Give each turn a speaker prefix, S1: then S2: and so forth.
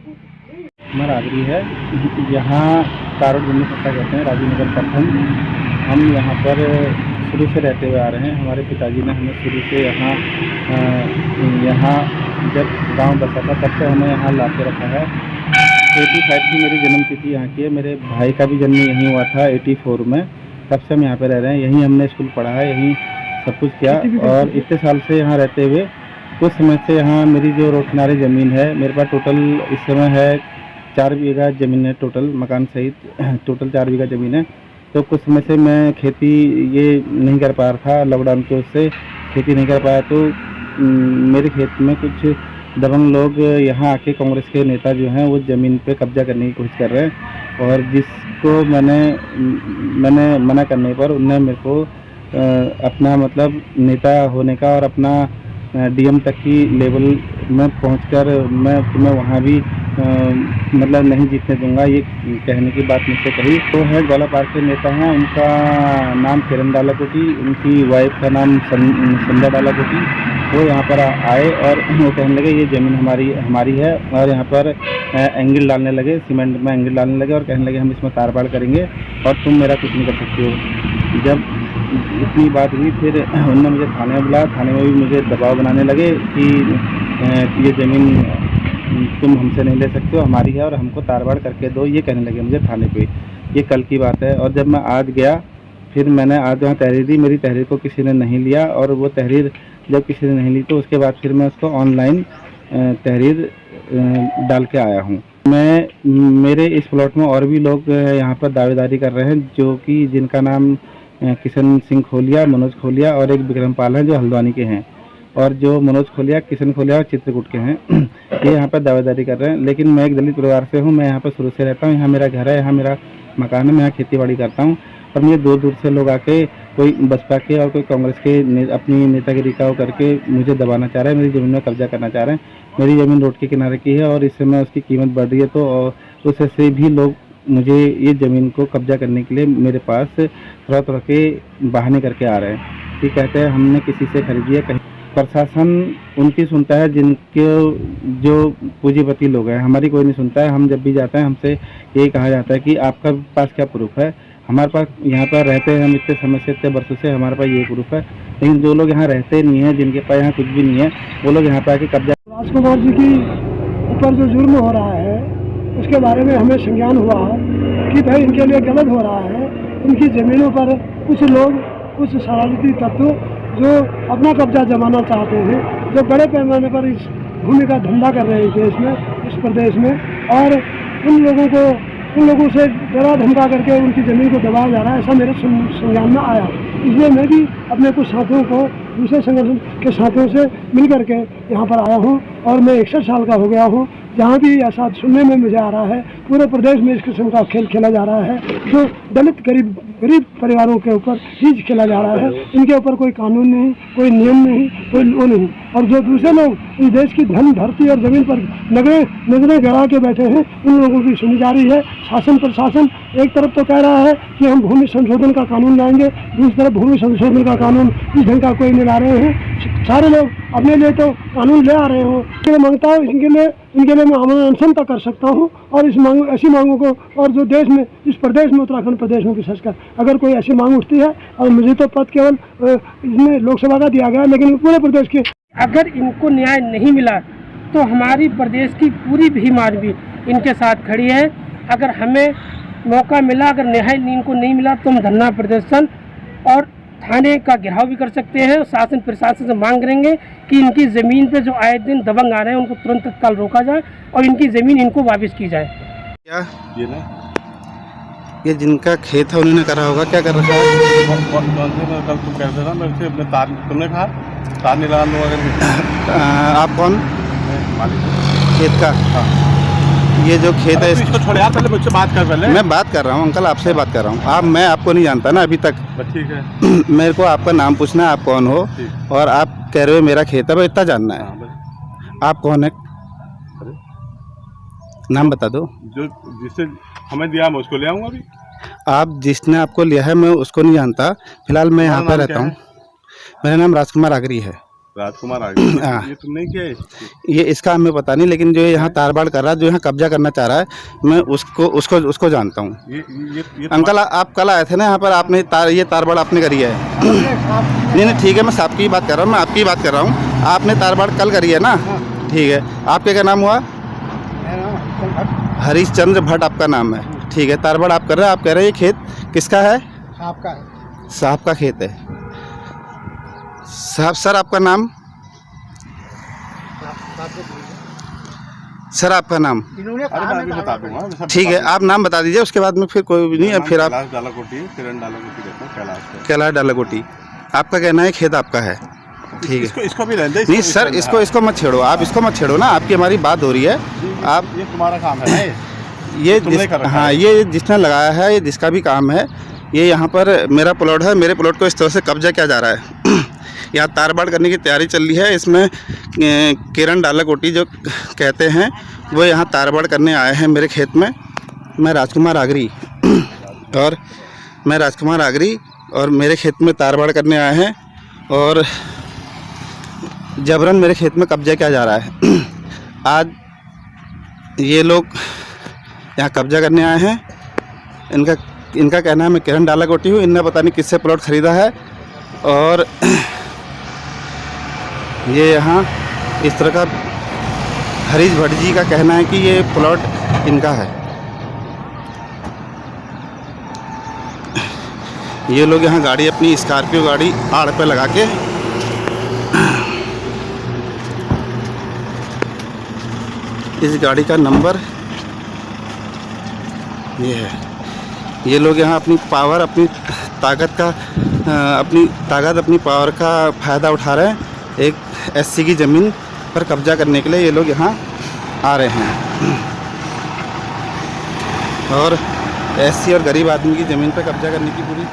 S1: हमारा आगरी है। यहाँ कारोड़ जम्मू सत्ता कहते हैं, राजीव नगर प्रखंड। हम यहाँ पर शुरू से रहते हुए आ रहे हैं। हमारे पिताजी ने हमें शुरू से यहाँ जब गांव बसा था तब से हमें यहाँ ला के रखा है। 85 की मेरी जन्म तिथि यहाँ की है। मेरे भाई का भी जन्म यहीं हुआ था 84 में। तब से हम यहाँ पे रह रहे हैं। यहीं हमने स्कूल पढ़ा है, यहीं सब कुछ किया। और इतने साल से यहाँ रहते हुए कुछ समय से यहाँ मेरी जो रोड किनारे ज़मीन है, मेरे पास टोटल इस समय है 4 बीघा ज़मीन है। टोटल मकान सहित टोटल 4 बीघा ज़मीन है। तो कुछ समय से मैं खेती ये नहीं कर पा रहा था, लॉकडाउन की वजह से खेती नहीं कर पाया। तो मेरे खेत में कुछ दबंग लोग यहाँ आके कांग्रेस के नेता जो हैं वो ज़मीन पे कब्जा करने की कोशिश कर रहे हैं। और जिसको मैंने मना करने पर उन्होंने मेरे को अपना मतलब नेता होने का और अपना डीएम तक की लेवल में पहुंचकर मैं तुम्हें वहाँ भी मतलब नहीं जीतने दूंगा, ये कहने की बात मुझसे कही। तो है ग्वाला पार्क के नेता हैं, उनका नाम किरण डालाकोटी, उनकी वाइफ का नाम संध्या डालाकोटी। वो यहाँ पर आए और वो कहने लगे ये ज़मीन हमारी है। और यहाँ पर एंगल डालने लगे, सीमेंट में एंगल डालने लगे और कहने लगे हम इसमें तार पार करेंगे और तुम मेरा कुछ नहीं कर सकते हो। जब इतनी बात हुई फिर उन्होंने मुझे थाने में बुलाया। थाने में भी मुझे दबाव बनाने लगे कि ये ज़मीन तुम हमसे नहीं ले सकते हो, हमारी है और हमको तार-बाड़ करके दो, ये कहने लगे मुझे थाने पे। ये कल की बात है। और जब मैं आज गया, फिर मैंने आज वहाँ तहरीर दी। मेरी तहरीर को किसी ने नहीं लिया और वो तहरीर जब किसी ने नहीं ली तो उसके बाद फिर मैं उसको ऑनलाइन तहरीर डाल के आया हूँ। मेरे इस प्लॉट में और भी लोग यहाँ पर दावेदारी कर रहे हैं, जो कि जिनका नाम किशन सिंह खोलिया, मनोज खोलिया और एक विक्रम पाल है जो हल्द्वानी के हैं। और जो मनोज खोलिया, किशन खोलिया और चित्रकूट के हैं, ये यहाँ पर दावेदारी कर रहे हैं। लेकिन मैं एक दलित परिवार से हूँ, मैं यहाँ पर शुरू से रहता हूँ। यहाँ मेरा घर है, यहाँ मेरा मकान है, मैं यहाँ खेती बाड़ी करता हूँ। और मुझे दूर दूर से लोग आके कोई बसपा के और कोई कांग्रेस के अपनी नेतागिरी का करके मुझे दबाना चाह रहे हैं, मेरी ज़मीन में कब्जा करना चाह रहे हैं। मेरी ज़मीन रोड के किनारे की है और इस समय उसकी कीमत बढ़ रही है। तो उससे भी लोग मुझे ये ज़मीन को कब्जा करने के लिए मेरे पास तरह तरह के बहाने करके आ रहे हैं कि कहते हैं हमने किसी से खरीदी है। कहीं प्रशासन उनकी सुनता है जिनके जो पूंजीपति लोग हैं, हमारी कोई नहीं सुनता है। हम जब भी जाते हैं हमसे यही कहा जाता है कि आपका पास क्या प्रूफ है। हमारे पास यहाँ पर रहते हैं हम इतने समय से, इतने वर्षों से, हमारे पास ये प्रूफ है। लेकिन जो लोग यहाँ रहते नहीं हैं, जिनके पास यहाँ कुछ भी नहीं है, वो लोग यहाँ पर आके कब्जा।
S2: राजकुमार जी की ऊपर जो जुर्म हो रहा है उसके बारे में हमें संज्ञान हुआ कि भाई इनके लिए गलत हो रहा है। इनकी ज़मीनों पर कुछ लोग, कुछ शरारती तत्व जो अपना कब्जा जमाना चाहते हैं, जो बड़े पैमाने पर इस भूमि का धंधा कर रहे हैं देश में, इस प्रदेश में। और उन लोगों से डरा धमका करके उनकी ज़मीन को दबाया जा रहा है, ऐसा मेरे संज्ञान में आया। इसलिए मैं भी अपने कुछ साथियों को, दूसरे संगठन के साथियों से मिल करके यहाँ पर आया हूँ। और मैं 61 साल का हो गया हूँ। जहाँ भी ऐसा सुनने में मुझे आ रहा है, पूरे प्रदेश में इस किस्म का खेल खेला जा रहा है, जो दलित गरीब परिवारों के ऊपर ही खेला जा रहा है। इनके ऊपर कोई कानून नहीं, कोई नियम नहीं, कोई वो नहीं। और जो दूसरे लोग इस देश की धन, धरती और ज़मीन पर नजरें गड़ा के बैठे हैं, उन लोगों की सुनी जा रही है। शासन प्रशासन एक तरफ तो कह रहा है कि हम भूमि संशोधन का कानून लाएंगे, दूसरी तरफ भूमि संशोधन का कानून इस ढंग का कोई नहीं ला रहे हैं। सारे लोग अपने लिए तो कानून ले आ रहे हो। मैं मांगता हूँ इनके लिए मैं अनशन तक कर सकता हूँ। और ऐसी मांगों को, और जो देश में, इस प्रदेश में, उत्तराखंड प्रदेश में विशेषकर अगर कोई ऐसी मांग उठती है, और मुझे तो पद केवल इसमें लोकसभा का दिया गया, लेकिन पूरे प्रदेश के
S3: अगर इनको न्याय नहीं मिला तो हमारी प्रदेश की पूरी भीम आर्मी इनके साथ खड़ी है। अगर हमें मौका मिला, अगर न्याय इनको नहीं मिला तो हम धरना प्रदर्शन और थाने का घेराव भी कर सकते हैं। शासन प्रशासन से मांग करेंगे कि इनकी ज़मीन पे जो आए दिन दबंग आ रहे हैं उनको तुरंत तत्काल रोका जाए और इनकी ज़मीन इनको वापस की जाए।
S1: क्या ये जिनका खेत है उन्होंने करा होगा, क्या कर रखा है?
S4: कौन से कल तुम कहते था मैं अपने तार, तुमने कहा तार नहीं लगा दूँगा।
S1: आप कौन?
S4: मालिक
S1: खेत का?
S4: हाँ।
S1: ये जो खेत है
S4: इसको छोड़ यार, पहले मुझसे बात कर। पहले
S1: मैं बात कर रहा हूँ अंकल, आपसे बात कर रहा हूँ। मैं आपको नहीं जानता ना अभी तक।
S4: ठीक है।
S1: मेरे को आपका नाम पूछना है, आप कौन हो, और आप कह रहे हो मेरा खेत है, इतना जानना है। आप कौन है? नाम बता दो।
S4: जो जिससे हमें दिया मैं उसको ले आऊँगा अभी।
S1: आप जिसने आपको लिया है मैं उसको नहीं जानता। फिलहाल मैं यहाँ पर रहता हूँ। मेरा नाम राजकुमार आगरी है।
S4: राजकुमार आगे
S1: हाँ।
S4: ये तुमने किया है?
S1: ये इसका हमें पता नहीं, लेकिन जो यहाँ तारबाड़ कर रहा है, जो यहाँ कब्जा करना चाह रहा है, मैं उसको जानता हूँ।
S4: ये
S1: अंकल आप कल आए थे ना यहाँ पर, आपने ये तारबाड़ आपने करी है? नहीं ठीक है, मैं साहब की बात कर रहा हूँ, मैं आपकी बात कर रहा हूँ। आपने तारबाड़ कल करी है ना? ठीक है, आपके क्या नाम हुआ? हरीशचंद्र भट्ट आपका नाम है। ठीक है, तारबाड़ आप कर रहे हैं, आप कह रहे हैं ये खेत किसका है? साहब का खेत है। साहब सर आपका नाम? सर आपका नाम?
S4: अरे मैं अभी बता दूंगा, मैं सब
S1: ठीक है, आप नाम बता दीजिए, उसके बाद में फिर कोई भी नहीं है। फिर आप
S4: कैलाश डालाकोटी, किरण डालाकोटी कहते हैं, कैलाश को।
S1: कैलाश डालाकोटी, आपका कहना है खेत आपका है। ठीक है,
S4: इसको भी रहने दे,
S1: नहीं सर, इसको मत छेड़ो, आप इसको मत छेड़ो ना, आपकी हमारी बात हो रही है। आप
S4: ये तुम्हारा काम है ना,
S1: ये
S4: तुमने कर रखा
S1: हाँ,
S4: है।
S1: ये जिसने लगाया है, ये जिसका भी काम है, ये यहाँ पर मेरा प्लॉट है, मेरे प्लॉट को इस तरह से कब्जा किया जा रहा है। यहाँ तारबाड़ करने की तैयारी चल रही है। इसमें किरण डालाकोटी जो कहते हैं, वो यहाँ तारबाड़ करने आए हैं मेरे खेत में। मैं राजकुमार आगरी और मेरे खेत में तारबाड़ करने आए हैं और जबरन मेरे खेत में कब्जा किया जा रहा है। आज ये लोग यहाँ कब्जा करने आए हैं। इनका कहना है मैं किरण डालाकोटी हूँ, इनने पता नहीं किससे प्लॉट ख़रीदा है और ये यहाँ इस तरह का हरीश भट्ट जी का कहना है कि ये प्लॉट इनका है। ये लोग यहाँ गाड़ी, अपनी स्कॉर्पियो गाड़ी आड़ पे लगा के इस गाड़ी का नंबर ये है। ये लोग यहाँ अपनी पावर, अपनी ताकत, अपनी पावर का फ़ायदा उठा रहे हैं। एक एससी की ज़मीन पर कब्जा करने के लिए ये लोग यहाँ आ रहे हैं और एससी और गरीब आदमी की ज़मीन पर कब्जा करने की पूरी